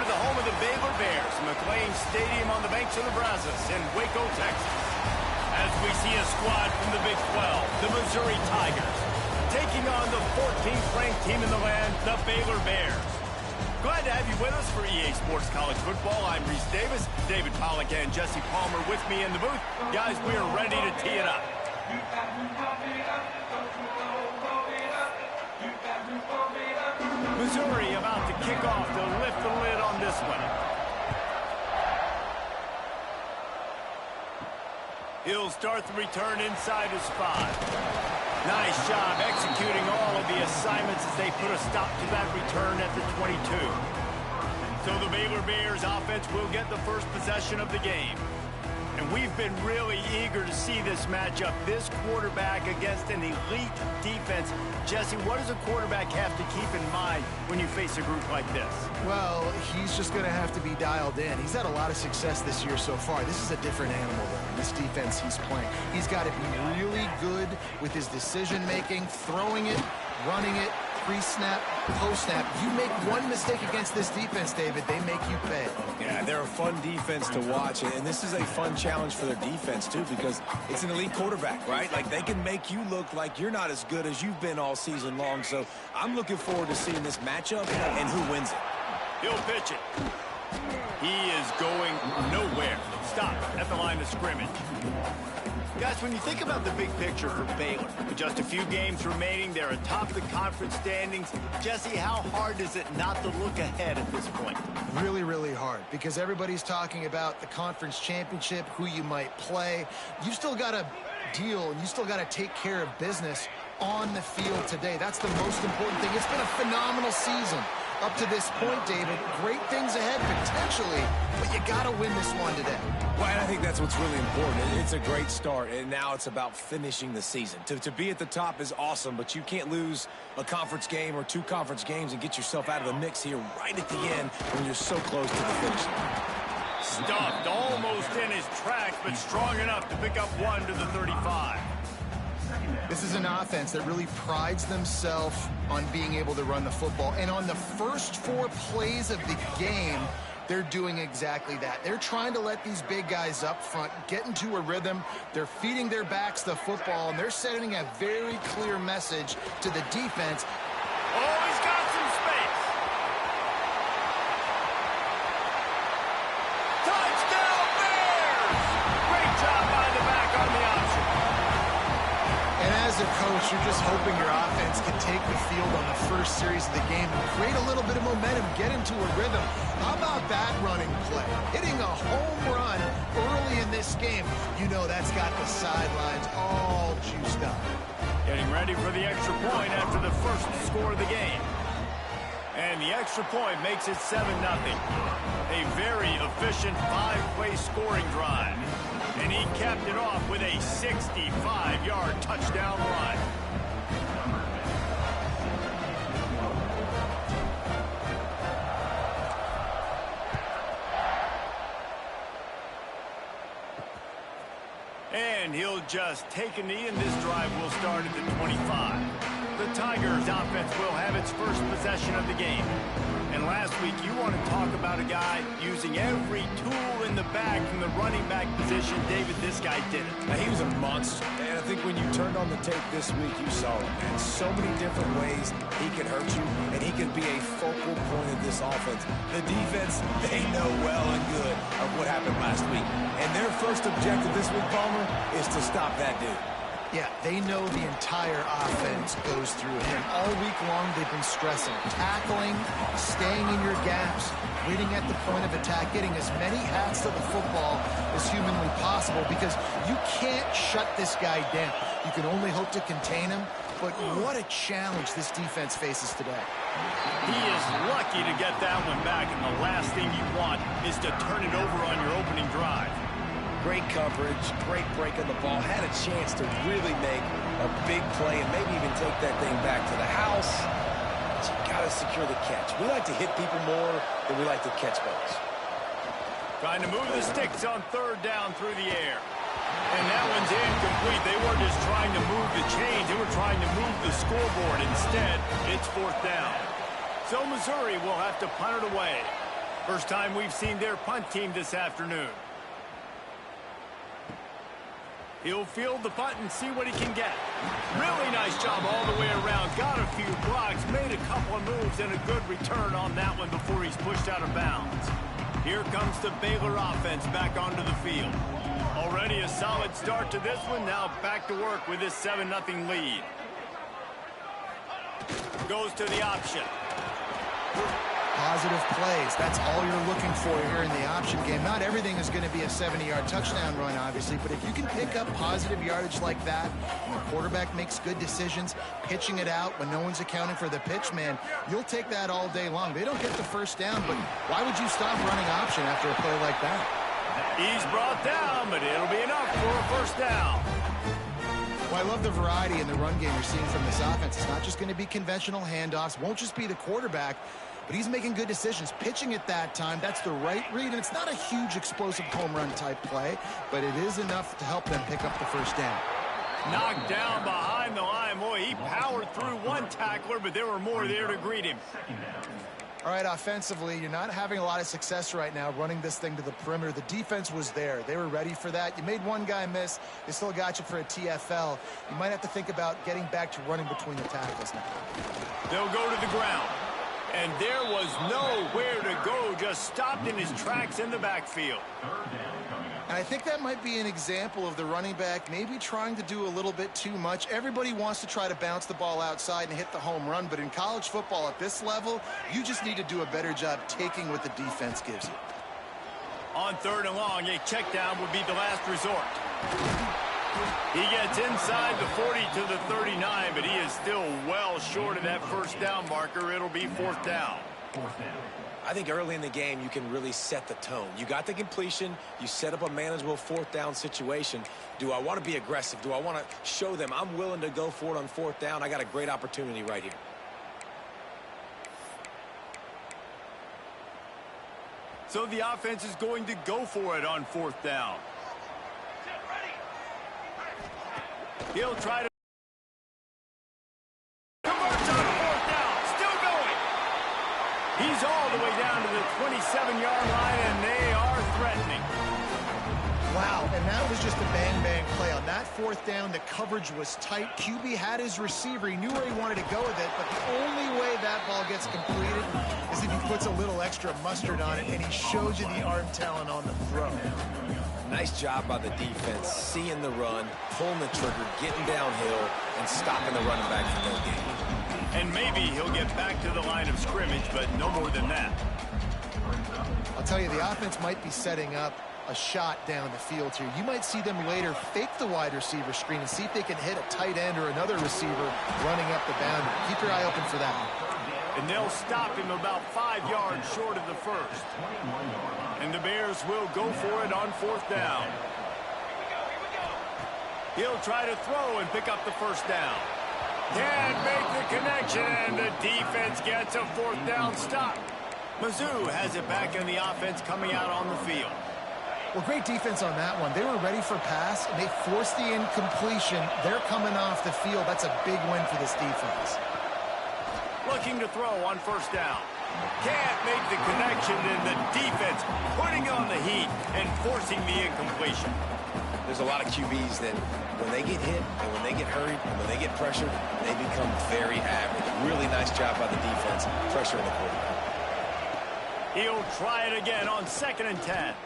to the home of the Baylor Bears, McLean Stadium on the banks of the Brazos in Waco, Texas. As we see a squad from the Big 12, the Missouri Tigers, taking on the 14th ranked team in the land, the Baylor Bears. Glad to have you with us for EA Sports College Football. I'm Reese Davis, David Pollack and Jesse Palmer with me in the booth. Guys, we are ready to tee it up. Missouri about to kick off to lift the lid on this one. He'll start the return inside his 5. Nice job executing all of the assignments as they put a stop to that return at the 22. So the Baylor Bears offense will get the first possession of the game. And we've been really eager to see this matchup, this quarterback against an elite defense. Jesse, what does a quarterback have to keep in mind when you face a group like this? Well, he's just going to have to be dialed in. He's had a lot of success this year so far. This is a different animal, though, this defense he's playing. He's got to be really good with his decision-making, throwing it, running it, pre-snap, post-snap. You make one mistake against this defense, David, they make you pay. Yeah, they're a fun defense to watch, and this is a fun challenge for their defense, too, because it's an elite quarterback, right? Like, they can make you look like you're not as good as you've been all season long, so I'm looking forward to seeing this matchup and who wins it. He'll pitch it. He is going nowhere. Stop at the line of scrimmage. Guys, when you think about the big picture for Baylor, with just a few games remaining, they're atop the conference standings. Jesse, how hard is it not to look ahead at this point? Really, really hard, because everybody's talking about the conference championship, who you might play. You still got to deal, and you still got to take care of business on the field today. That's the most important thing. It's been a phenomenal season up to this point, David. Great things ahead, potentially, but you got to win this one today. Well, and I think that's what's really important. It's a great start, and now it's about finishing the season. To be at the top is awesome, but you can't lose a conference game or 2 conference games and get yourself out of the mix here right at the end when you're so close to the finish line. Stuffed almost in his tracks, but strong enough to pick up 1 to the 35. This is an offense that really prides themselves on being able to run the football. And on the first 4 plays of the game, they're doing exactly that. They're trying to let these big guys up front get into a rhythm. They're feeding their backs the football, and they're sending a very clear message to the defense. Oh, he's got some space. Touchdown, Bears! Great job by the back on the option. And as a coach, you're just hoping your offense can take the field on the first series of the game and create a little bit of momentum, get into a rhythm. How about that running play? Hitting a home run early in this game. You know that's got the sidelines all juiced up. Getting ready for the extra point after the first score of the game. And the extra point makes it 7-0. A very efficient 5-play scoring drive. And he capped it off with a 65-yard touchdown run. And he'll just take a knee, and this drive will start at the 25. The Tigers' offense will have its first possession of the game. And last week, you want to talk about a guy using every tool in the bag from the running back position. David, this guy did it. Now, he was a monster. And I think when you turned on the tape this week, you saw it, man. So many different ways he can hurt you, and he can be a focal point of this offense. The defense, they know well and good of what happened last week. And their first objective this week, Palmer, is to stop that dude. Yeah, they know the entire offense goes through him. All week long, they've been stressing, tackling, staying in your gaps, waiting at the point of attack, getting as many hats to the football as humanly possible, because you can't shut this guy down. You can only hope to contain him, but what a challenge this defense faces today. He is lucky to get that one back, and the last thing you want is to turn it over on your opening drive. Great coverage, great break on the ball, had a chance to really make a big play and maybe even take that thing back to the house. But you got to secure the catch. We like to hit people more than we like to catch balls. Trying to move the sticks on 3rd down through the air. And that one's incomplete. They weren't just trying to move the chains. They were trying to move the scoreboard. Instead, it's 4th down. So Missouri will have to punt it away. First time we've seen their punt team this afternoon. He'll field the punt and see what he can get. Really nice job all the way around. Got a few blocks, made a couple of moves, and a good return on that one before he's pushed out of bounds. Here comes the Baylor offense back onto the field. Already a solid start to this one. Now back to work with this 7-0 lead. Goes to the option. Positive plays. That's all you're looking for here in the option game. Not everything is going to be a 70-yard touchdown run, obviously, but if you can pick up positive yardage like that, and the quarterback makes good decisions, pitching it out when no one's accounting for the pitch, man, you'll take that all day long. They don't get the first down, but why would you stop running option after a play like that? He's brought down, but it'll be enough for a first down. Well, I love the variety in the run game you're seeing from this offense. It's not just going to be conventional handoffs, won't just be the quarterback, but he's making good decisions. Pitching at that time, that's the right read, and it's not a huge explosive home run type play, but it is enough to help them pick up the first down. Knocked down behind the line. Boy, he powered through one tackler, but there were more there to greet him. All right, offensively, you're not having a lot of success right now running this thing to the perimeter. The defense was there. They were ready for that. You made one guy miss. They still got you for a TFL. You might have to think about getting back to running between the tackles now. They'll go to the ground. And there was nowhere to go, just stopped in his tracks in the backfield. And I think that might be an example of the running back maybe trying to do a little bit too much. Everybody wants to try to bounce the ball outside and hit the home run, but in college football at this level, you just need to do a better job taking what the defense gives you. On 3rd and long, a check down would be the last resort. He gets inside the 40 to the 39, but he is still well short of that first down marker. It'll be 4th down. I think early in the game, you can really set the tone. You got the completion. You set up a manageable 4th down situation. Do I want to be aggressive? Do I want to show them I'm willing to go for it on 4th down? I got a great opportunity right here. So the offense is going to go for it on 4th down. He'll try to converts on 4th down. Still going. He's all the way down to the 27-yard line, and they are threatening. Wow, and that was just a bang-bang play. On that 4th down, the coverage was tight. QB had his receiver. He knew where he wanted to go with it, but the only way that ball gets completed is if he puts a little extra mustard on it, and he shows you the arm talent on the throw. Nice job by the defense, seeing the run, pulling the trigger, getting downhill, and stopping the running back from no gain. And maybe he'll get back to the line of scrimmage, but no more than that. I'll tell you, the offense might be setting up a shot down the field here. You might see them later fake the wide receiver screen and see if they can hit a tight end or another receiver running up the boundary. Keep your eye open for that. And they'll stop him about 5 yards short of the first. And the Bears will go for it on 4th down. He'll try to throw and pick up the first down. Can't make the connection, and the defense gets a 4th down stop. Mizzou has it back in the offense coming out on the field. Well, great defense on that one. They were ready for pass, and they forced the incompletion. They're coming off the field. That's a big win for this defense. Looking to throw on 1st down. Can't make the connection, and the defense putting on the heat and forcing the incompletion. There's a lot of QBs that when they get hit and when they get hurried and when they get pressured, they become very average. Really nice job by the defense, pressuring the quarterback. He'll try it again on 2nd and 10.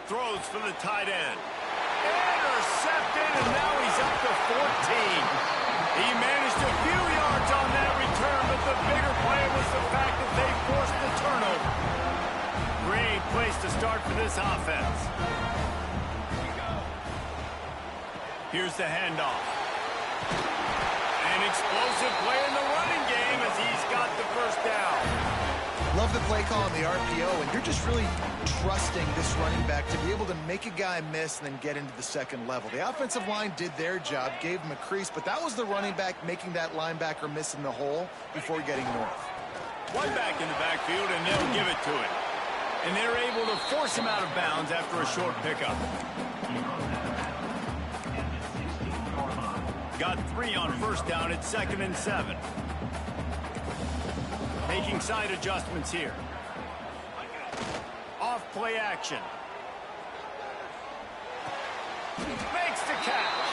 Throws for the tight end. Intercepted, and now he's up to 14. He managed a few yards on that return, but the bigger play was the fact that they forced the turnover. Great place to start for this offense. Here's the handoff. An explosive play in the running game as he's got the first down. Love the play call on the RPO, and you're just really trusting this running back to be able to make a guy miss and then get into the 2nd level. The offensive line did their job, gave him a crease, but that was the running back making that linebacker miss in the hole before getting north. One back in the backfield, and they'll give it to him. And they're able to force him out of bounds after a short pickup. Got 3 on 1st down at 2nd and 7. Making side adjustments here. play action. Makes the catch.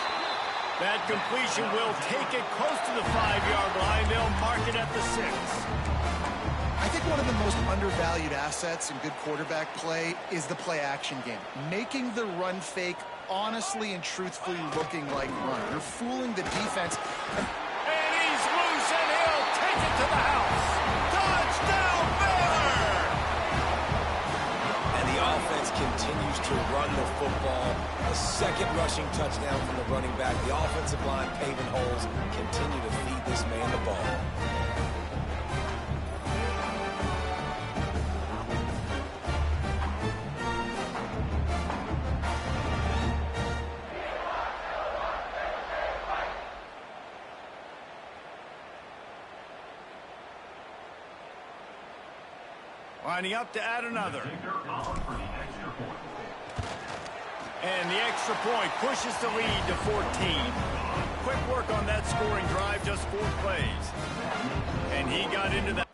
That completion will take it close to the 5-yard line. They'll mark it at the 6. I think one of the most undervalued assets in good quarterback play is the play action game. Making the run fake honestly and truthfully looking like run. You're fooling the defense. And he's loose, and he'll take it to the house. Touchdown, Baylor! And the offense continues to run the football. A second rushing touchdown from the running back. The offensive line paving holes. Continue to feed this man the ball. Lining up to add another. And the extra point pushes the lead to 14. Quick work on that scoring drive, just 4 plays. And he got into that.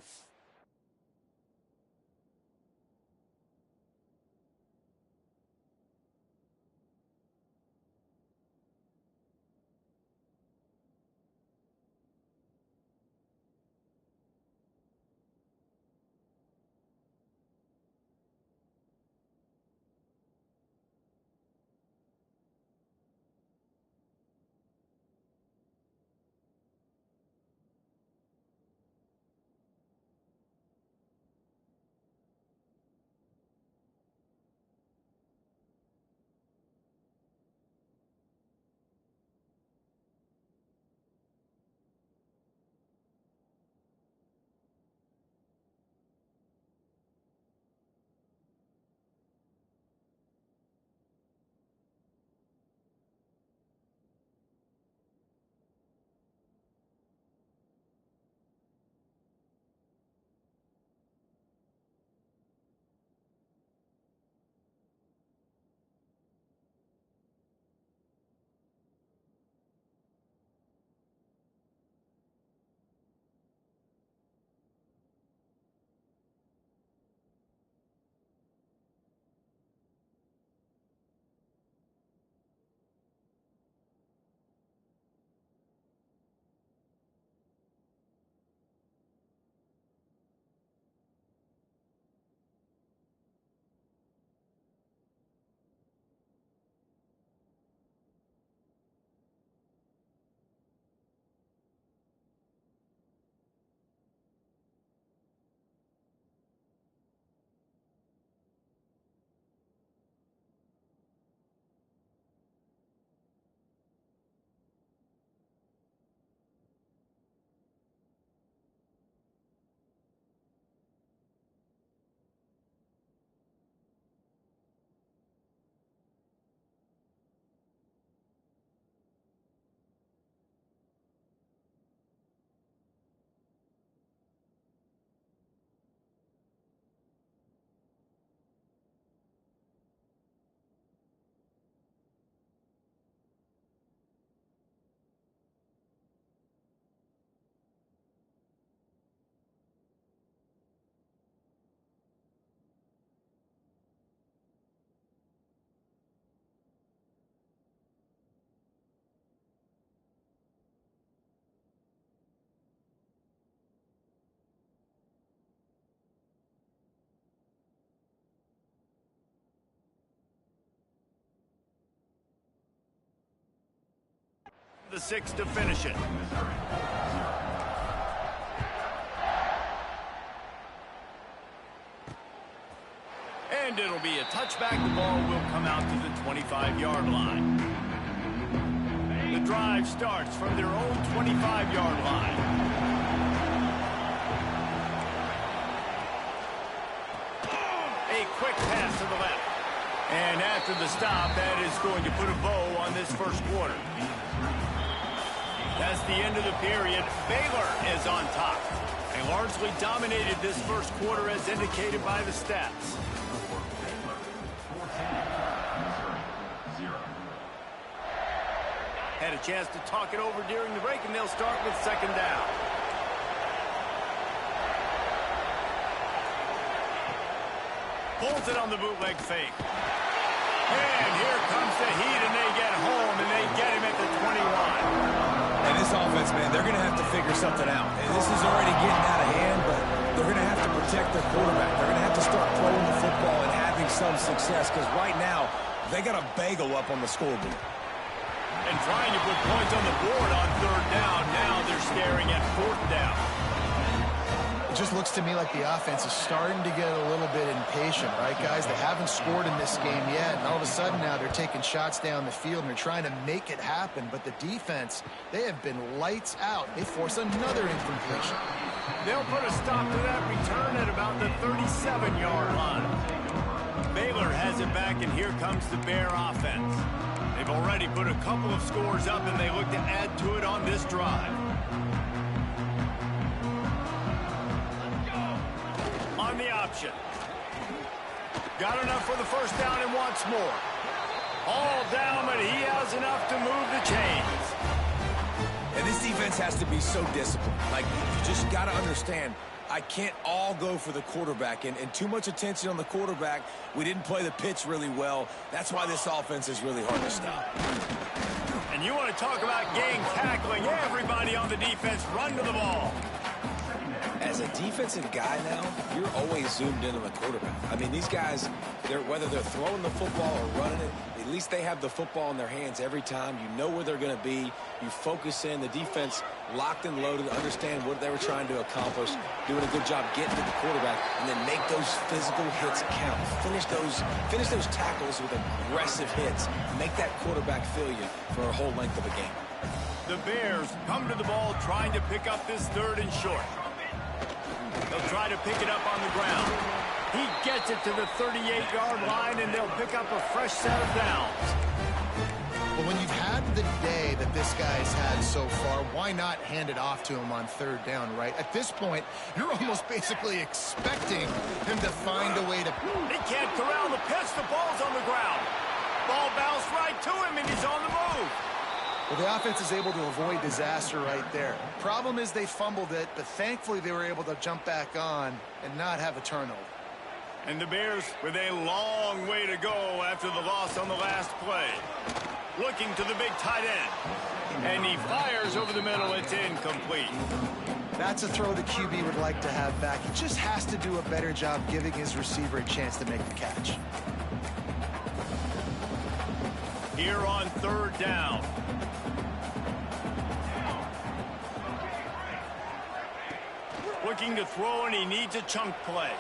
The 6 to finish it. And it'll be a touchback. The ball will come out to the 25-yard line. The drive starts from their own 25-yard line. A quick pass to the left. And after the stop, that is going to put a bow on this first quarter. That's the end of the period. Baylor is on top. They largely dominated this first quarter as indicated by the stats. Had a chance to talk it over during the break, and they'll start with second down. Pulls it on the bootleg fake. And here comes the heat, and they get home, and they get him at the 21. And this offense, man, they're going to have to figure something out. And this is already getting out of hand, but they're going to have to protect their quarterback. They're going to have to start throwing the football and having some success, because right now, they got a bagel up on the scoreboard. And trying to put points on the board on third down. Now they're staring at fourth down. It just looks to me like the offense is starting to get a little bit impatient, right, guys? They haven't scored in this game yet, and all of a sudden now they're taking shots down the field and they're trying to make it happen. But the defense, they have been lights out. They force another incompletion. They'll put a stop to that return at about the 37-yard line. Baylor has it back, and here comes the Bear offense. They've already put a couple of scores up, and they look to add to it on this drive. On the option. Got enough for the first down and wants more. All down, but he has enough to move the chains. And this defense has to be so disciplined. Like, you just got to understand, I can't all go for the quarterback. And too much attention on the quarterback. We didn't play the pitch really well. That's why this offense is really hard to stop. And you want to talk about gang tackling. Everybody on the defense run to the ball. As a defensive guy now, you're always zoomed in on the quarterback. I mean, these guys, whether they're throwing the football or running it, at least they have the football in their hands every time. You know where they're going to be. You focus in. The defense locked and loaded, understand what they were trying to accomplish, doing a good job getting to the quarterback, and then make those physical hits count. Finish those tackles with aggressive hits. Make that quarterback feel you for a whole length of a game. The Bears come to the ball trying to pick up this third and short. They'll try to pick it up on the ground. He gets it to the 38-yard line, and they'll pick up a fresh set of downs. Well, when you've had the day that this guy's had so far, why not hand it off to him on third down, right? At this point, you're almost basically expecting him to find a way to... He can't corral the pitch. The ball's on the ground. Ball bounced right to him, and he's on the move. Well, the offense is able to avoid disaster right there. Problem is they fumbled it, but thankfully they were able to jump back on and not have a turnover. And the Bears with a long way to go after the loss on the last play. Looking to the big tight end. And he fires over the middle. It's incomplete. That's a throw the QB would like to have back. He just has to do a better job giving his receiver a chance to make the catch. Here on third down. Looking to throw, and he needs a chunk play.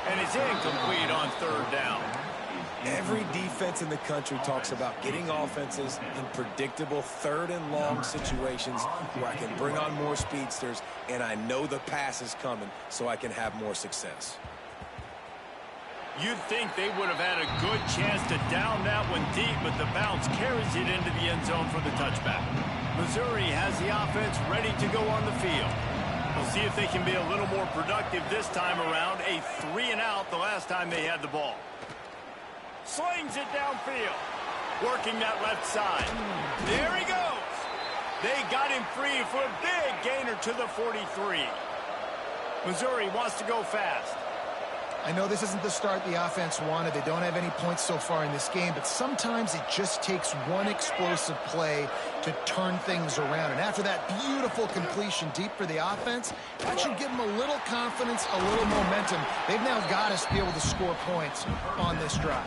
And it's incomplete on third down. Every defense in the country talks about getting offenses in predictable third and long situations where I can bring on more speedsters and I know the pass is coming so I can have more success. You'd think they would have had a good chance to down that one deep, but the bounce carries it into the end zone for the touchback. Missouri has the offense ready to go on the field. We'll see if they can be a little more productive this time around. A 3-and-out the last time they had the ball. Slings it downfield. Working that left side. There he goes. They got him free for a big gainer to the 43. Missouri wants to go fast. I know this isn't the start the offense wanted. They don't have any points so far in this game, but sometimes it just takes one explosive play to turn things around. And after that beautiful completion deep for the offense, that should give them a little confidence, a little momentum. They've now got to be able to score points on this drive.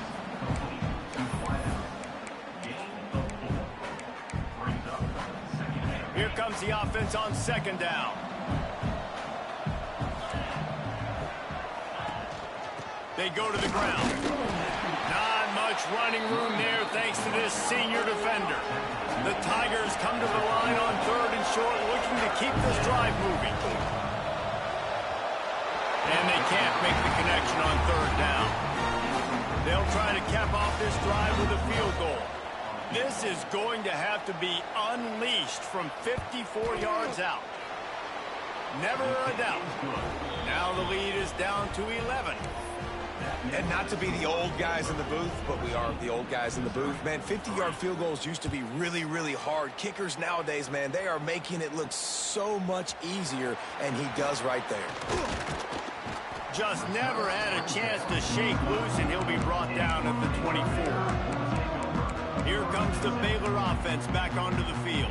Here comes the offense on second down. They go to the ground. Not much running room there thanks to this senior defender. The Tigers come to the line on third and short, looking to keep this drive moving. And they can't make the connection on third down. They'll try to cap off this drive with a field goal. This is going to have to be unleashed from 54 yards out. Never a doubt. Now the lead is down to 11. And not to be the old guys in the booth, but we are the old guys in the booth. Man, 50-yard field goals used to be really, really hard. Kickers nowadays, man, they are making it look so much easier, and he does right there. just never had a chance to shake loose, and he'll be brought down at the 24. Here comes the Baylor offense back onto the field.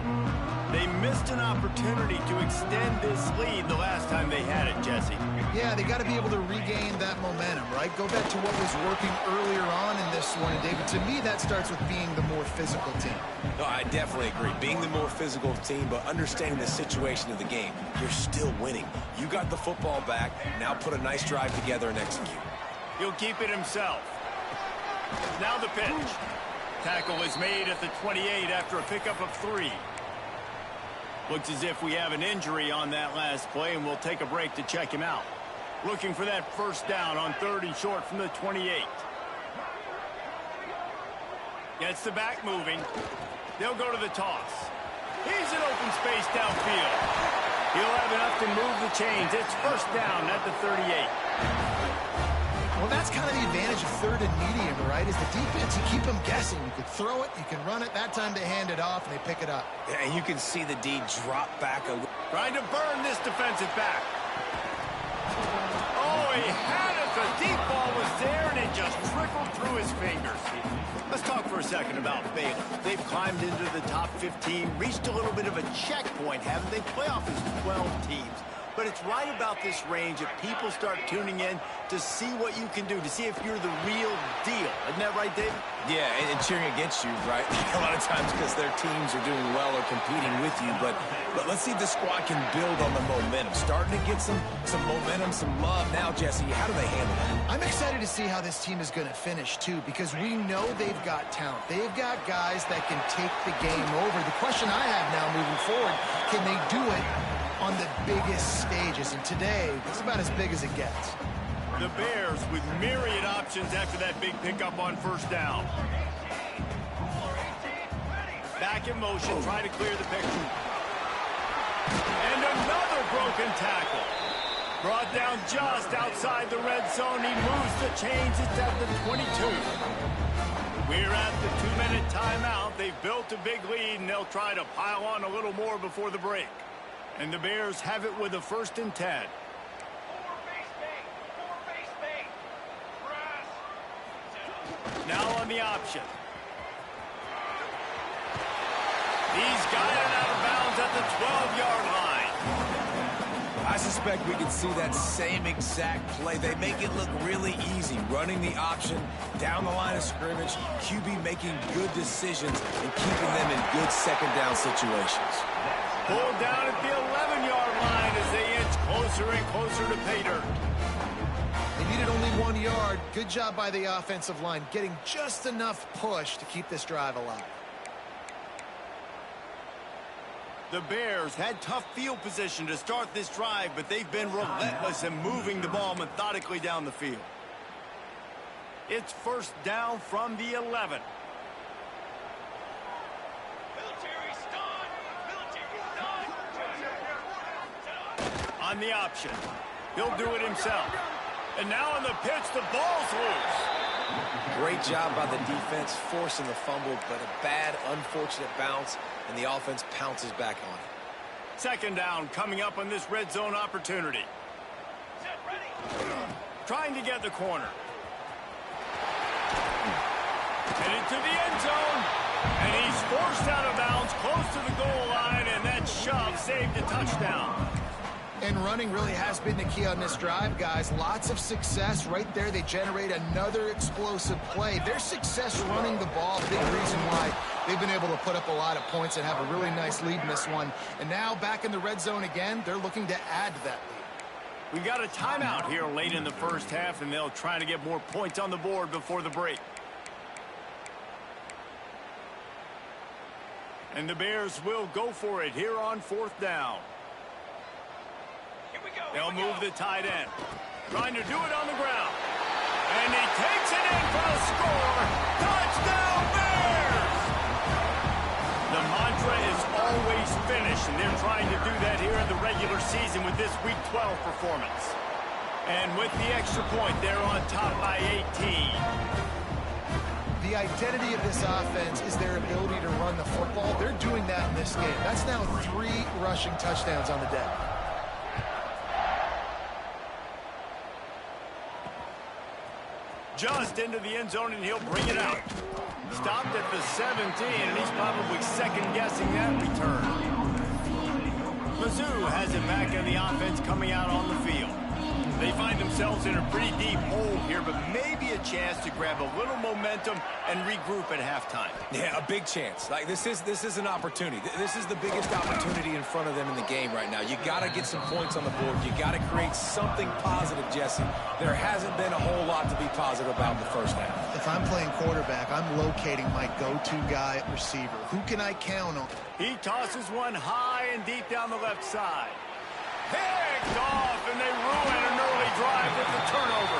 They missed an opportunity to extend this lead the last time they had it, Jesse. Yeah, they got to be able to regain that momentum, right? Go back to what was working earlier on in this one. And David, to me, that starts with being the more physical team. No, I definitely agree. Being the more physical team, but understanding the situation of the game. You're still winning. You got the football back. Now put a nice drive together and execute. He'll keep it himself. Now the pitch. Tackle is made at the 28 after a pickup of 3. Looks as if we have an injury on that last play, and we'll take a break to check him out. Looking for that first down on 3rd and short from the 28. Gets the back moving. They'll go to the toss. He's in open space downfield. He'll have enough to move the chains. It's first down at the 38. Well, that's kind of the advantage of 3rd and medium, right? Is the defense, you keep them guessing. You can throw it, you can run it. That time they hand it off, and they pick it up. Yeah, and you can see the D drop back a little. Trying to burn this defensive back. Oh, he had it. The deep ball was there, and it just trickled through his fingers. Let's talk for a second about Baylor. They've climbed into the top 15, reached a little bit of a checkpoint, haven't they? Playoff is 12 teams. But it's right about this range that people start tuning in to see what you can do, to see if you're the real deal. Isn't that right, David? Yeah, and cheering against you, right? A lot of times because their teams are doing well or competing with you. But let's see if the squad can build on the momentum. Starting to get some momentum, some love. Now, Jesse, how do they handle that? I'm excited to see how this team is going to finish, too, because we know they've got talent. They've got guys that can take the game over. The question I have now moving forward, can they do it on the biggest stages? And today, it's about as big as it gets. The Bears with myriad options after that big pickup on first down. Back in motion, trying to clear the picture. And another broken tackle. Brought down just outside the red zone. He moves the chains. It's at the 22. We're at the 2-minute timeout. They've built a big lead, and they'll try to pile on a little more before the break. And the Bears have it with a 1st and 10. Now on the option. He's got it out of bounds at the 12-yard line. I suspect we can see that same exact play. They make it look really easy, running the option down the line of scrimmage, QB making good decisions and keeping them in good second down situations. Pulled down at the 11-yard line as they inch closer and closer to pay dirt. They needed only 1 yard. Good job by the offensive line, getting just enough push to keep this drive alive. The Bears had tough field position to start this drive, but they've been relentless in moving the ball methodically down the field. It's first down from the 11. On the option. He'll do it himself. And now on the pitch, the ball's loose. Great job by the defense, forcing the fumble, but a bad, unfortunate bounce, and the offense pounces back on it. Second down coming up on this red zone opportunity. Trying to get the corner. Headed to the end zone. And he's forced out of bounds, close to the goal line, and that shove saved a touchdown. And running really has been the key on this drive, guys. Lots of success right there. They generate another explosive play. Their success running the ball, big reason why they've been able to put up a lot of points and have a really nice lead in this one. And now back in the red zone again, they're looking to add to that lead. We've got a timeout here late in the first half, and they'll try to get more points on the board before the break. And the Bears will go for it here on 4th down. They'll move the tight end. Trying to do it on the ground. And he takes it in for the score. Touchdown, Bears! The mantra is always finish, and they're trying to do that here in the regular season with this Week 12 performance. And with the extra point, they're on top by 18. The identity of this offense is their ability to run the football. They're doing that in this game. That's now 3 rushing touchdowns on the day. just into the end zone, and he'll bring it out. Stopped at the 17, and he's probably second-guessing that return. Mizzou has it back in the offense coming out on the field. They find themselves in a pretty deep hole here, but maybe a chance to grab a little momentum and regroup at halftime. Yeah, a big chance. Like this is an opportunity. This is the biggest opportunity in front of them in the game right now. You got to get some points on the board. You got to create something positive, Jesse. There hasn't been a whole lot to be positive about in the first half. If I'm playing quarterback, I'm locating my go-to guy at receiver. Who can I count on? He tosses one high and deep down the left side. Picked off, and they ruin an early drive with the turnover.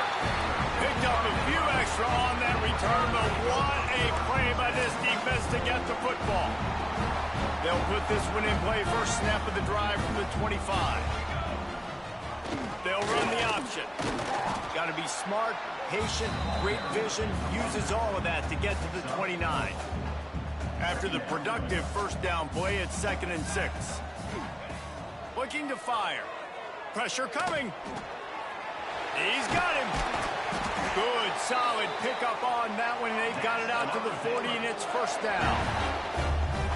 Picked up a few extra on that return, but what a play by this defense to get the football. They'll put this one in play first snap of the drive from the 25. They'll run the option. Got to be smart, patient, great vision, uses all of that to get to the 29. After the productive first down play, it's 2nd and 6. Looking to fire. Pressure coming. He's got him. Good, solid pickup on that one. They've got it out to the 40, and it's first down.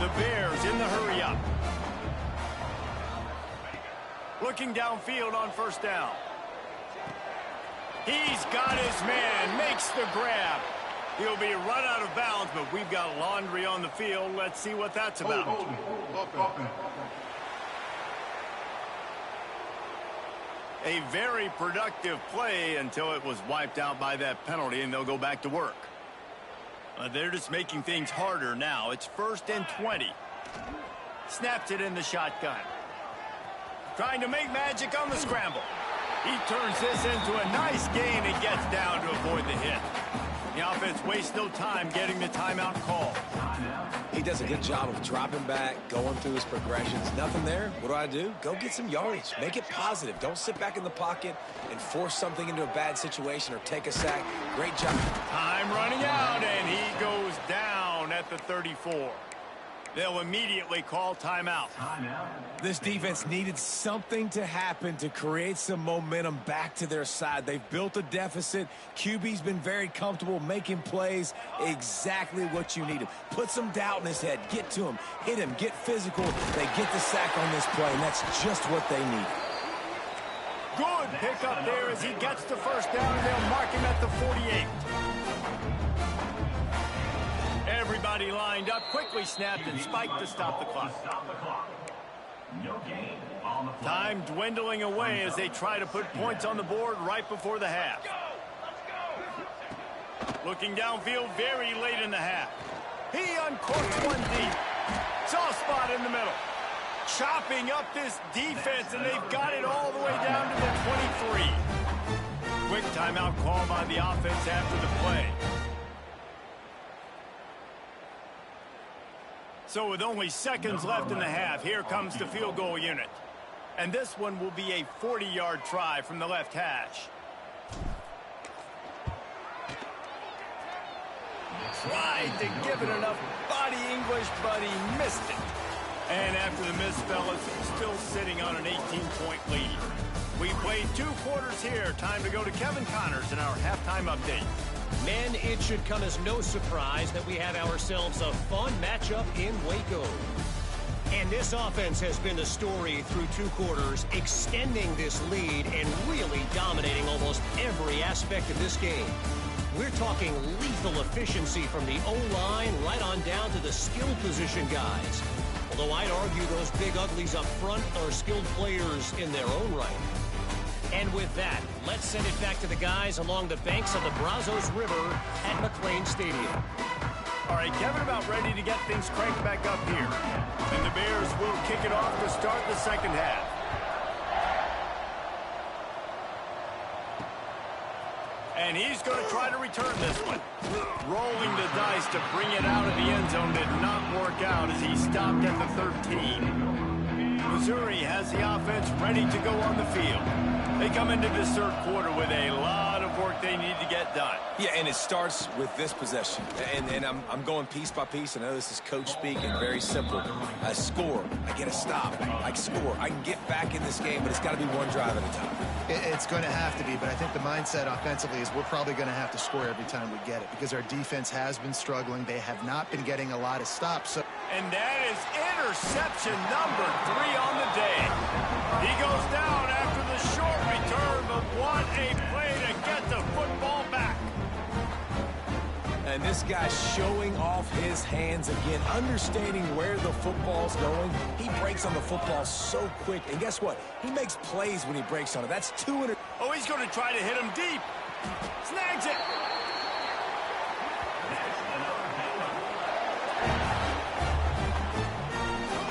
The Bears in the hurry up. Looking downfield on first down. He's got his man. Makes the grab. He'll be run out of bounds, but we've got laundry on the field. Let's see what that's about. A very productive play until it was wiped out by that penalty, and they'll go back to work. They're just making things harder now. It's 1st and 20. Snaps it in the shotgun. Trying to make magic on the scramble. He turns this into a nice gain and gets down to avoid the hit. The offense wastes no time getting the timeout call. He does a good job of dropping back, going through his progressions. Nothing there. What do? Go get some yardage. Make it positive. Don't sit back in the pocket and force something into a bad situation or take a sack. Great job. Time running out, and he goes down at the 34. They'll immediately call timeout. This defense needed something to happen to create some momentum back to their side. They've built a deficit. QB's been very comfortable making plays. Exactly what you needed. Put some doubt in his head. Get to him. Hit him. Get physical. They get the sack on this play, and that's just what they need. Good pickup there as he gets the first down. They'll mark him at the 48. Everybody lined up, quickly snapped and spiked to stop the clock. Time dwindling away as they try to put points on the board right before the half. Looking downfield very late in the half. He uncorks one deep. Soft spot in the middle. Chopping up this defense, and they've got it all the way down to the 23. Quick timeout call by the offense after the play. So with only seconds left in the half, here comes the field goal unit. And this one will be a 40-yard try from the left hash. Tried to give it enough body English, but he missed it. And after the miss, fellas, still sitting on an 18-point lead. We played 2 quarters here. Time to go to Kevin Connors in our halftime update. Men, it should come as no surprise that we have ourselves a fun matchup in Waco. And this offense has been the story through 2 quarters, extending this lead and really dominating almost every aspect of this game. We're talking lethal efficiency from the O-line right on down to the skill position guys. Although I'd argue those big uglies up front are skilled players in their own right. And with that, let's send it back to the guys along the banks of the Brazos River at McLean Stadium. All right, Kevin, about ready to get things cranked back up here. And the Bears will kick it off to start the second half. And he's going to try to return this one. Rolling the dice to bring it out of the end zone did not work out as he stopped at the 13. Missouri has the offense ready to go on the field. They come into this third quarter with a lot of work they need to get done. Yeah, and it starts with this possession. And I'm going piece by piece. I know this is coach speak and very simple. I score. I get a stop. I score. I can get back in this game, but it's got to be one drive at a time. It's going to have to be, but I think the mindset offensively is we're probably going to have to score every time we get it because our defense has been struggling. They have not been getting a lot of stops. So. And that is interception number 3 on the day. He goes down after the short return, but what a play to get the football back. And this guy's showing off his hands again, understanding where the football's going. He breaks on the football so quick. And guess what? He makes plays when he breaks on it. That's 2. Oh, he's going to try to hit him deep. Snags it.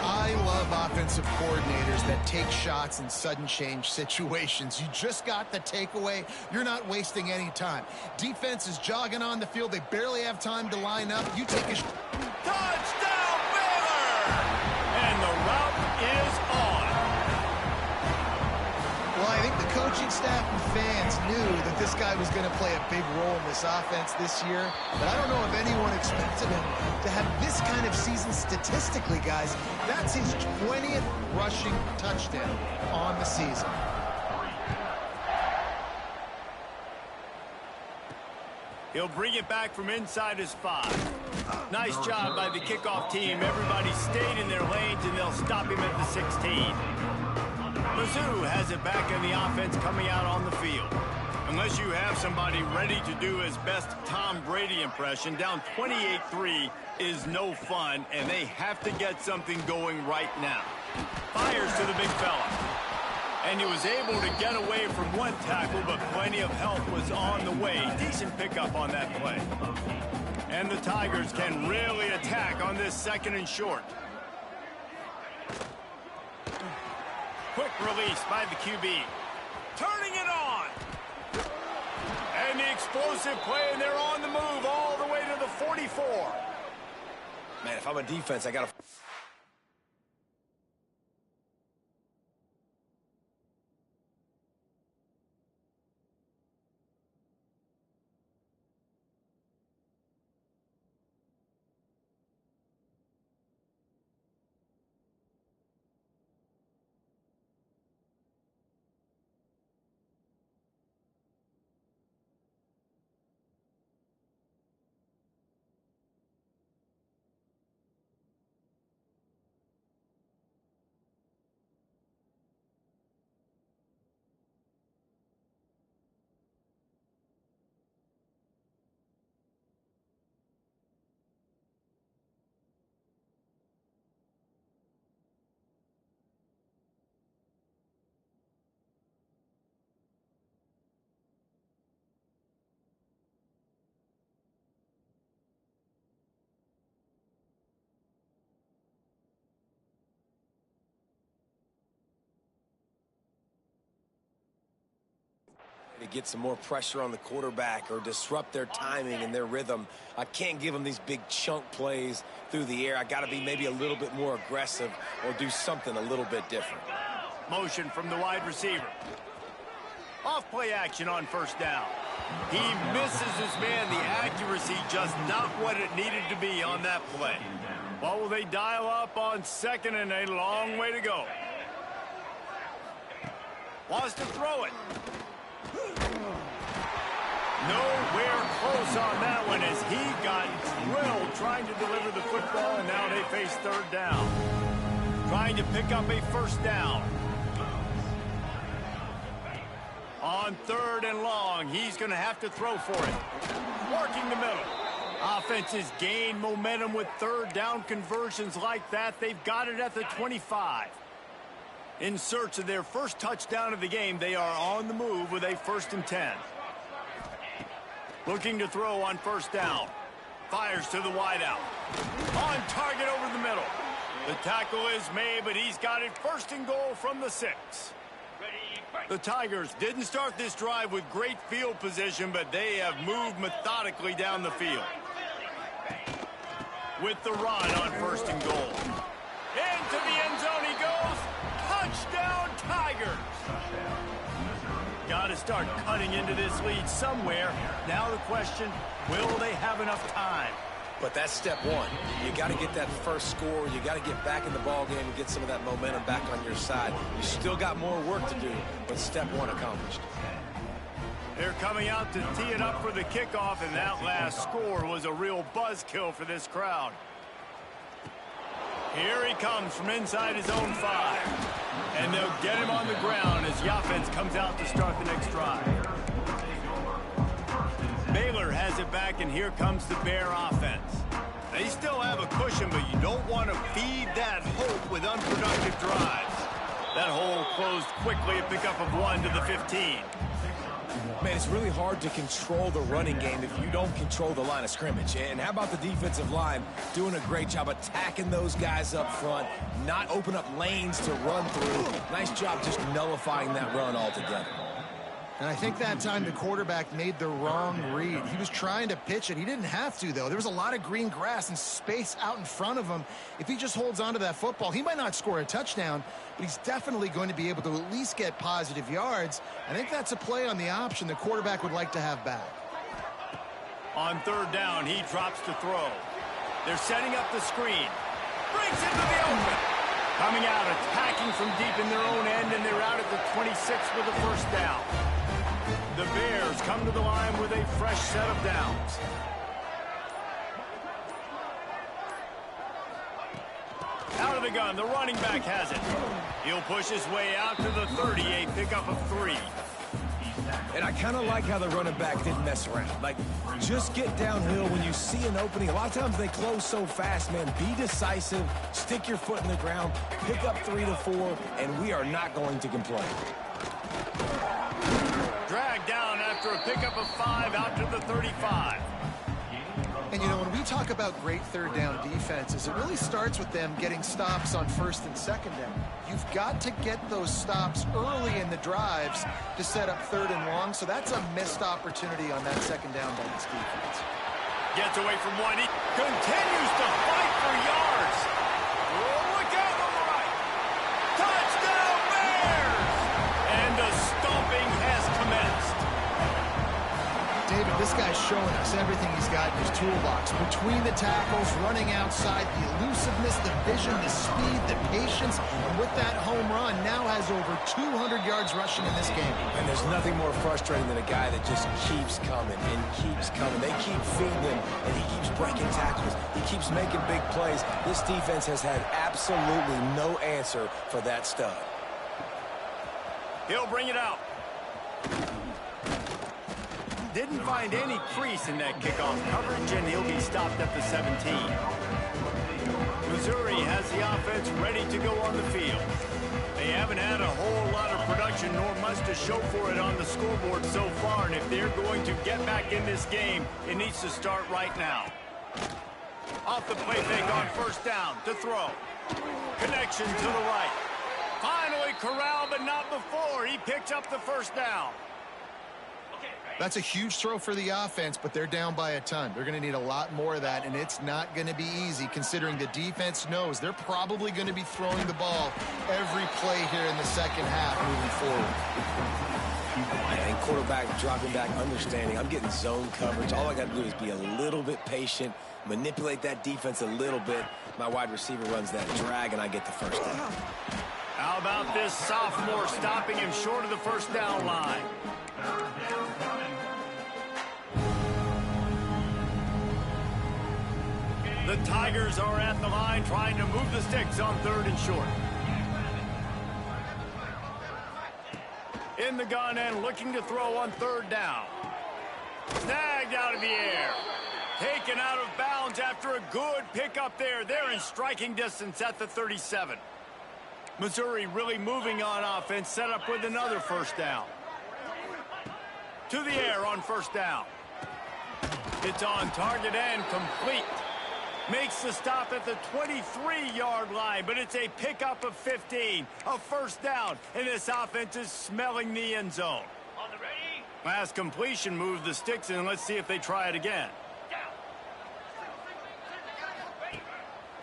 I love offensive coordinators that take shots in sudden change situations. You just got the takeaway. You're not wasting any time. Defense is jogging on the field. They barely have time to line up. You take a touchdown, Baylor! And the route is on. Well, I think the coaching staff and fans knew that this guy was going to play a big role in this offense this year, but I don't know if anyone expected him to have this kind of season statistically, guys. That's his 20th rushing touchdown on the season. He'll bring it back from inside his 5. Nice job by the kickoff team. Everybody stayed in their lanes, and they'll stop him at the 16. Mizzou has it back in the offense coming out on the field. Unless you have somebody ready to do his best Tom Brady impression, down 28-3 is no fun, and they have to get something going right now. Fires to the big fella. And he was able to get away from one tackle, but plenty of help was on the way. Decent pickup on that play. And the Tigers can really attack on this 2nd and short. Quick release by the QB. Turning it on. And the explosive play, and they're on the move all the way to the 44. Man, if I'm a defense, I got to... to get some more pressure on the quarterback or disrupt their timing and their rhythm. I can't give them these big chunk plays through the air. I got to be maybe a little bit more aggressive or do something a little bit different. Motion from the wide receiver. Off play action on 1st down. He misses his man. The accuracy just not what it needed to be on that play. What will they dial up on 2nd and a long way to go? Wants to throw it. Nowhere close on that one as he got drilled trying to deliver the football, and now they face 3rd down. Trying to pick up a 1st down. On 3rd and long, he's going to have to throw for it. Working the middle. Offenses gain momentum with 3rd down conversions like that. They've got it at the 25. In search of their first touchdown of the game, they are on the move with a 1st and 10. Looking to throw on 1st down. Fires to the wideout. On target over the middle. The tackle is made, but he's got it 1st and goal from the 6. The Tigers didn't start this drive with great field position, but they have moved methodically down the field. With the run on 1st and goal. Into the end zone he goes. Touchdown, Tigers. Got his start cutting into this lead somewhere. Now the question, will they have enough time? But that's step one. You got to get that first score. You got to get back in the ball game and get some of that momentum back on your side. You still got more work to do, but step one accomplished. They're coming out to tee it up for the kickoff, and that last score was a real buzzkill for this crowd. Here he comes from inside his own 5. And they'll get him on the ground as the offense comes out to start the next drive. Baylor has it back, and here comes the Bear offense. They still have a cushion, but you don't want to feed that hope with unproductive drives. That hole closed quickly, a pickup of 1 to the 15. Man, it's really hard to control the running game if you don't control the line of scrimmage. And how about the defensive line doing a great job attacking those guys up front, not open up lanes to run through. Nice job just nullifying that run altogether. And I think that time the quarterback made the wrong read. He was trying to pitch it. He didn't have to, though. There was a lot of green grass and space out in front of him. If he just holds on to that football, he might not score a touchdown, but he's definitely going to be able to at least get positive yards. I think that's a play on the option the quarterback would like to have back. On third down, he drops to throw. They're setting up the screen. Brings it to the open. Coming out, attacking from deep in their own end, and they're out at the 26 with a first down. The Bears come to the line with a fresh set of downs. Out of the gun, the running back has it. He'll push his way out to the 30, a pickup of 3. And I kind of like how the running back didn't mess around. Like, just get downhill when you see an opening. A lot of times they close so fast, man. Be decisive, stick your foot in the ground, pick up 3 to 4, and we are not going to complain. Dragged down after a pickup of 5 out to the 35. And, you know, when we talk about great third down defenses, it really starts with them getting stops on first and second down. You've got to get those stops early in the drives to set up third and long, so that's a missed opportunity on that second down by this defense. Gets away from one. He continues to fight for yards. Oh, look out on the right. Touchdown, Bears! And the stomping has commenced. David, this guy's showing us everything he's got in his toolbox. Between the tackles, running outside, the elusiveness, the vision, the speed, the patience, and with that home run, now has over 200 yards rushing in this game. And there's nothing more frustrating than a guy that just keeps coming and keeps coming. They keep feeding him, and he keeps breaking tackles. He keeps making big plays. This defense has had absolutely no answer for that stud. He'll bring it out. Didn't find any crease in that kickoff coverage, and he'll be stopped at the 17. Missouri has the offense ready to go on the field. They haven't had a whole lot of production, nor much to show for it on the scoreboard so far, and if they're going to get back in this game, it needs to start right now. Off the play fake on first down to throw. Connection to the right. Finally corralled, but not before. He picks up the first down. That's a huge throw for the offense, but they're down by a ton. They're going to need a lot more of that, and it's not going to be easy considering the defense knows they're probably going to be throwing the ball every play here in the second half moving forward. And quarterback dropping back, understanding I'm getting zone coverage. All I got to do is be a little bit patient, manipulate that defense a little bit. My wide receiver runs that drag, and I get the first down. How about this sophomore stopping him short of the first down line? The Tigers are at the line trying to move the sticks on third and short. In the gun and looking to throw on third down. Snagged out of the air. Taken out of bounds after a good pickup there. They're in striking distance at the 37. Missouri really moving on offense, set up with another first down. To the air on first down. It's on target and complete. Makes the stop at the 23-yard line, but it's a pickup of 15. A first down, and this offense is smelling the end zone. On the ready. Last completion moved the sticks, and let's see if they try it again.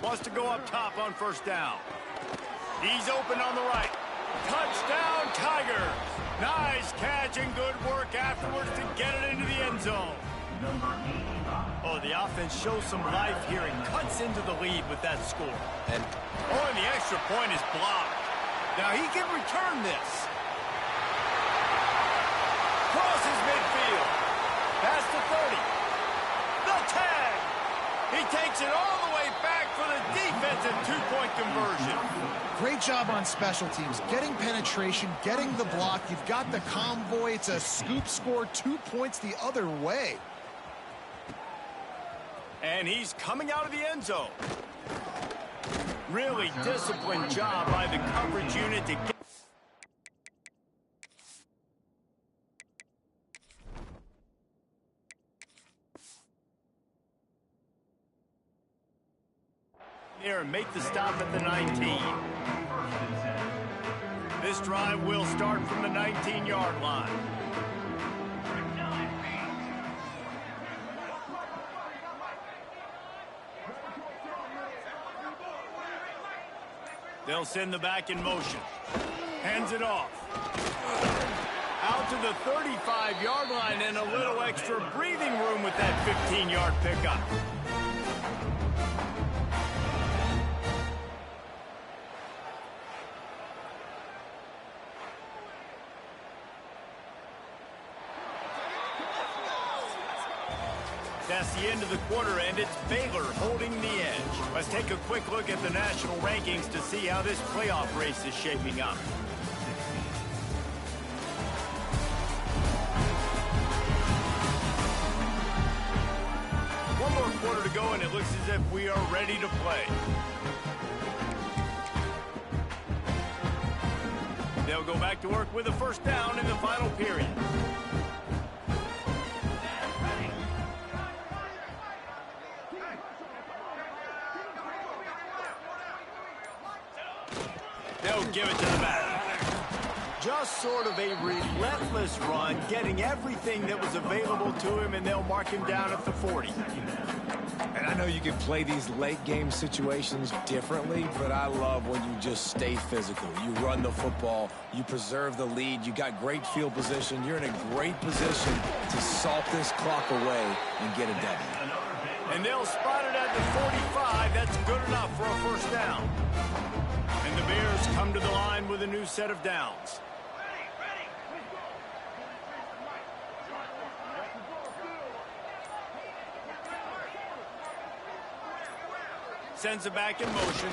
Wants to go up top on first down. He's open on the right. Touchdown, Tigers. Nice catch and good work afterwards to get it into the end zone. Oh, the offense shows some life here and cuts into the lead with that score. And the extra point is blocked. Now he can return this. Crosses midfield. Past the 30. The tag. He takes it all the way back for the defensive two-point conversion. Great job on special teams. Getting penetration, getting the block. You've got the convoy. It's a scoop score, 2 points the other way. And he's coming out of the end zone. Really disciplined job by the coverage unit to get there and make the stop at the 19. This drive will start from the 19-yard line. They'll send the back in motion. Hands it off. Out to the 35-yard line and a little extra breathing room with that 15-yard pickup. That's the end of the quarter, and it's Baylor holding the edge. Let's take a quick look at the national rankings to see how this playoff race is shaping up. One more quarter to go, and it looks as if we are ready to play. They'll go back to work with a first down in the final period. They'll give it to the back. Just sort of a relentless run, getting everything that was available to him, and they'll mark him down at the 40. And I know you can play these late-game situations differently, but I love when you just stay physical. You run the football, you preserve the lead, you got great field position, you're in a great position to salt this clock away and get a W. And they'll spot it at the 45. That's good enough for a first down. And the Bears come to the line with a new set of downs. Sends it back in motion.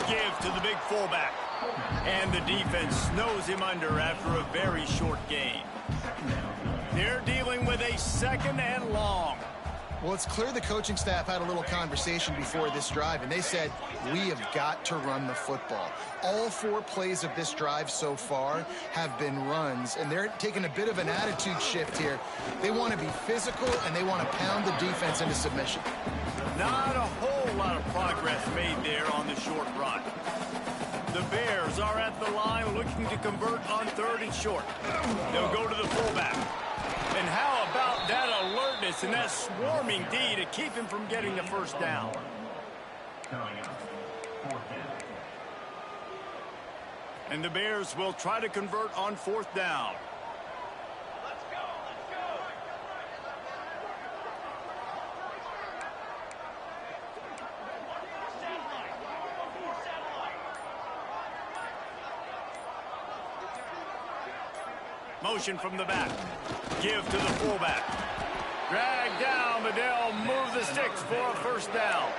Give to the big fullback. And the defense snows him under after a very short gain. They're dealing with a second and long. Well, it's clear the coaching staff had a little conversation before this drive, and they said, we have got to run the football. All 4 plays of this drive so far have been runs, and they're taking a bit of an attitude shift here. They want to be physical, and they want to pound the defense into submission. Not a whole lot of progress made there on the short run. The Bears are at the line looking to convert on 3rd and short. They'll go to the fullback. And how about that alertness and that swarming D to keep him from getting the first down? And the Bears will try to convert on 4th down. Motion from the back. Give to the fullback. Drag down, but they'll move the sticks for a first down.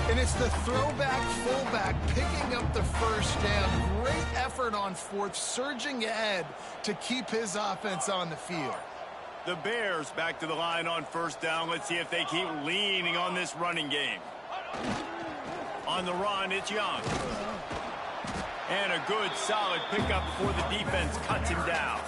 And it's the throwback fullback picking up the first down. Great effort on 4th, surging ahead to keep his offense on the field. The Bears back to the line on 1st down. Let's see if they keep leaning on this running game. On the run, it's Young. And a good, solid pickup before the defense cuts him down.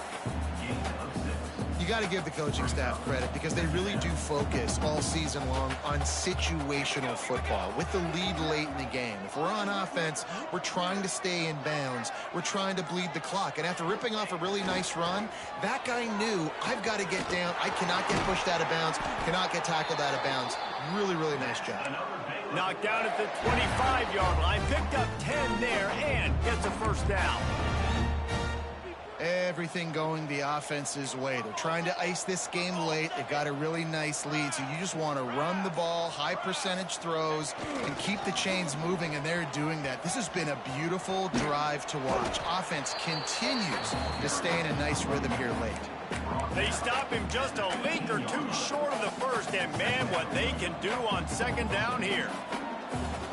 You got to give the coaching staff credit because they really do focus all season long on situational football with the lead late in the game. If we're on offense, we're trying to stay in bounds. We're trying to bleed the clock. And after ripping off a really nice run, that guy knew, I've got to get down. I cannot get pushed out of bounds, cannot get tackled out of bounds. Really, really nice job. Knocked down at the 25-yard line, picked up 10 there, and gets a first down. Everything going the offense's way. They're trying to ice this game late. They've got a really nice lead, so you just want to run the ball, high percentage throws, and keep the chains moving, and they're doing that. This has been a beautiful drive to watch. Offense continues to stay in a nice rhythm here late. They stop him just a link or two short of the first, and man, what they can do on second down here.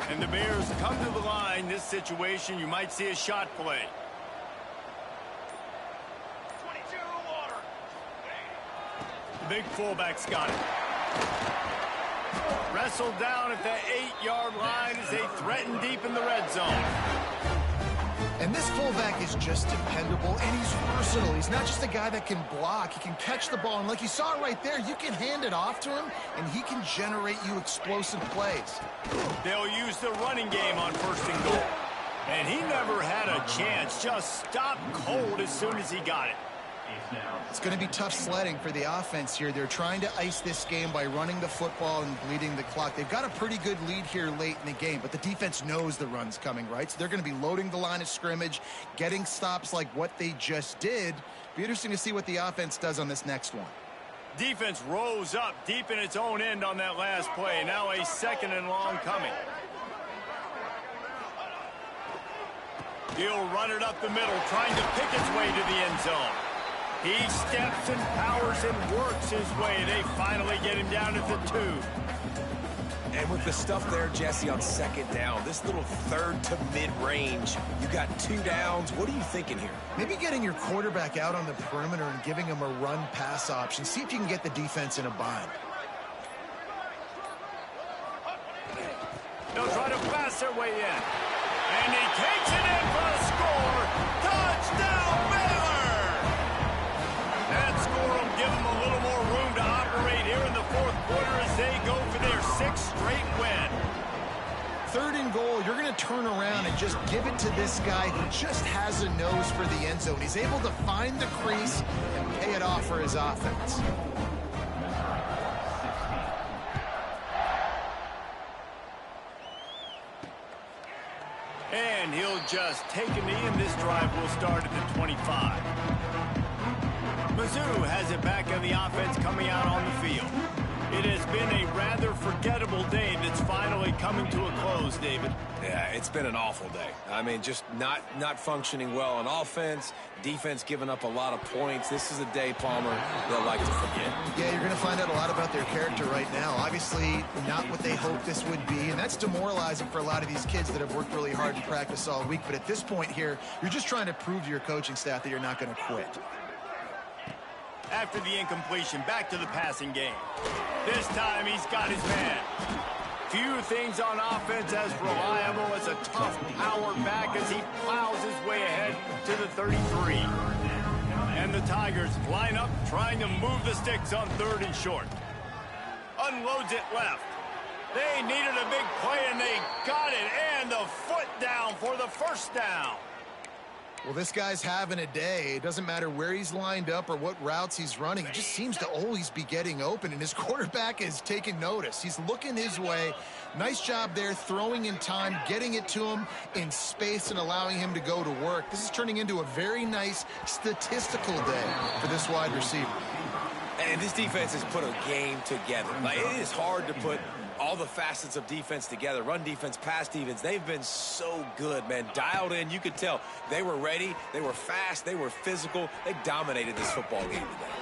And the Bears come to the line. This situation, you might see a shot play. Big fullback's got it. Wrestled down at the 8-yard line as they threaten deep in the red zone. And this fullback is just dependable, and he's versatile. He's not just a guy that can block. He can catch the ball, and like you saw right there, you can hand it off to him, and he can generate you explosive plays. They'll use the running game on first and goal. And he never had a chance. Just stopped cold as soon as he got it. It's going to be tough sledding for the offense here. They're trying to ice this game by running the football and bleeding the clock. They've got a pretty good lead here late in the game, but the defense knows the run's coming, right? So they're going to be loading the line of scrimmage, getting stops like what they just did. Be interesting to see what the offense does on this next one. Defense rose up deep in its own end on that last play. Now a second and long coming. He'll run it up the middle, trying to pick its way to the end zone. He steps and powers and works his way. They finally get him down at the 2. And with the stuff there, Jesse, on second down, this little third to mid-range, you got 2 downs. What are you thinking here? Maybe getting your quarterback out on the perimeter and giving him a run-pass option. See if you can get the defense in a bind. They'll try to pass their way in. And he takes it in for a score. Touchdown, Baylor! That score will give them a little more room to operate here in the fourth quarter as they go for their 6th straight win. 3rd and goal, you're going to turn around and just give it to this guy who just has a nose for the end zone. He's able to find the crease and pay it off for his offense. And he'll just take a knee, and this drive will start at the 25. Mizzou has it back on the offense coming out on the field. It has been a rather forgettable day that's finally coming to a close, David. Yeah, it's been an awful day. I mean, just not functioning well on offense, defense giving up a lot of points. This is a day, Palmer, they'll like to forget. Yeah, you're going to find out a lot about their character right now. Obviously, not what they hoped this would be, and that's demoralizing for a lot of these kids that have worked really hard in practice all week. But at this point here, you're just trying to prove to your coaching staff that you're not going to quit. After the incompletion, back to the passing game. This time he's got his man. Few things on offense as reliable as a tough power back as he plows his way ahead to the 33. And the Tigers line up trying to move the sticks on 3rd and short. Unloads it left. They needed a big play and they got it. And the foot down for the first down. Well, this guy's having a day. It doesn't matter where he's lined up or what routes he's running. He just seems to always be getting open, and his quarterback is taking notice. He's looking his way. Nice job there, throwing in time, getting it to him in space and allowing him to go to work. This is turning into a very nice statistical day for this wide receiver. And this defense has put a game together. Like, it is hard to put all the facets of defense together. Run defense, pass defense. They've been so good, man. Dialed in. You could tell they were ready. They were fast. They were physical. They dominated this football game today.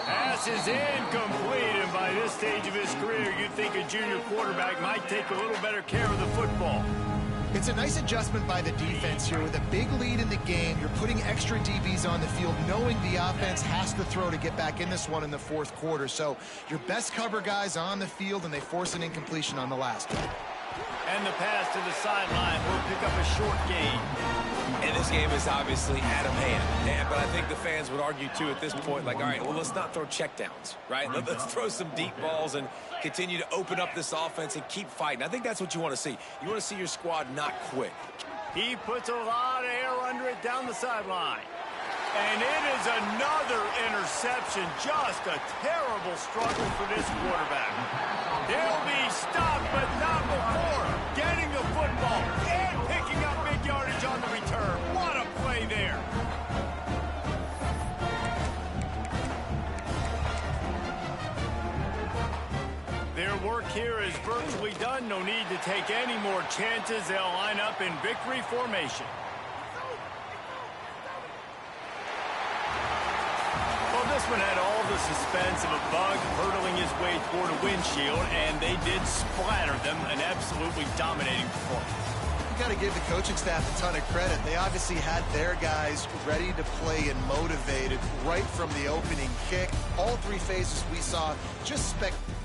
Pass is incomplete, and by this stage of his career, you'd think a junior quarterback might take a little better care of the football. It's a nice adjustment by the defense here. With a big lead in the game, you're putting extra DBs on the field, knowing the offense has to throw to get back in this one in the fourth quarter. So your best cover guys on the field, and they force an incompletion on the last one. And the pass to the sideline will pick up a short gain. And this game is obviously out of hand. But I think the fans would argue, too, at this point, like, all right, well, let's not throw checkdowns, right? Let's throw some deep balls and continue to open up this offense and keep fighting. I think that's what you want to see. You want to see your squad not quit. He puts a lot of air under it down the sideline. And it is another interception. Just a terrible struggle for this quarterback. He'll be stopped, but not before getting the football and picking up big yardage on the return. What a play there. here is virtually done. No need to take any more chances. They'll line up in victory formation. Well, this one had all the suspense of a bug hurtling his way toward a windshield, and they did splatter them. An absolutely dominating performance. Got to give the coaching staff a ton of credit. They obviously had their guys ready to play and motivated right from the opening kick. All three phases we saw just spectacular.